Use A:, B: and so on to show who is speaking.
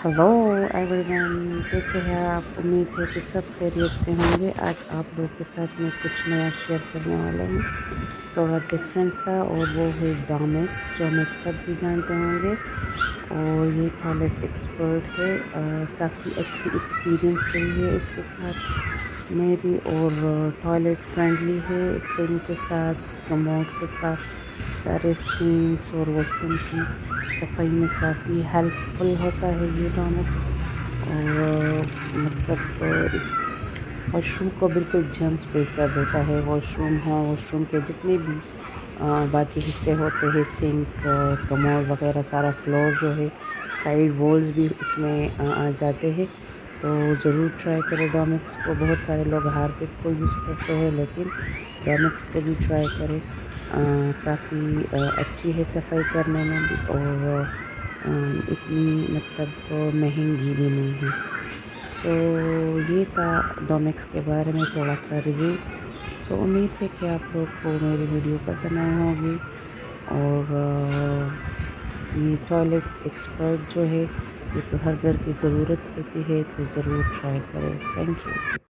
A: Hello everyone, कैसे हैं आप? उम्मीद है कि सब खैरियत से होंगे। आज आप लोग के साथ मैं कुछ नया शेयर करने वाला हूँ, थोड़ा डिफरेंट सा, और वो है डोमेक्स। डोमेक्स सब भी जानते होंगे और ये टॉयलेट एक्सपर्ट है। काफ़ी अच्छी एक्सपीरियंस रही है इसके साथ मेरी, और टॉयलेट फ्रेंडली है। सिंक के साथ, कमोड के साथ, सारे स्टीन्स और वॉशरूम की सफाई में काफ़ी हेल्पफुल होता है ये डोमेक्स। और इस वॉशरूम को बिल्कुल जम्स फ्री कर देता है। वॉशरूम हो, वॉशरूम के जितने भी बाकी हिस्से होते हैं, सिंक, कमोड वगैरह, सारा फ्लोर जो है, साइड वॉल्स भी इसमें आ जाते हैं। तो ज़रूर ट्राई करें डोमेक्स को। बहुत सारे लोग हार्पिक को यूज़ करते हैं, लेकिन डोमेक्स को भी ट्राई करें। काफ़ी अच्छी है सफाई करने में भी, और इतनी महंगी भी नहीं है। सो ये था डोमेक्स के बारे में थोड़ा सा रिव्यू। सो उम्मीद है कि आप लोग को मेरी वीडियो पसंद आई होगी। और ये टॉयलेट एक्सपर्ट जो है, ये तो हर घर की ज़रूरत होती है, तो ज़रूर ट्राई करें। Thank you.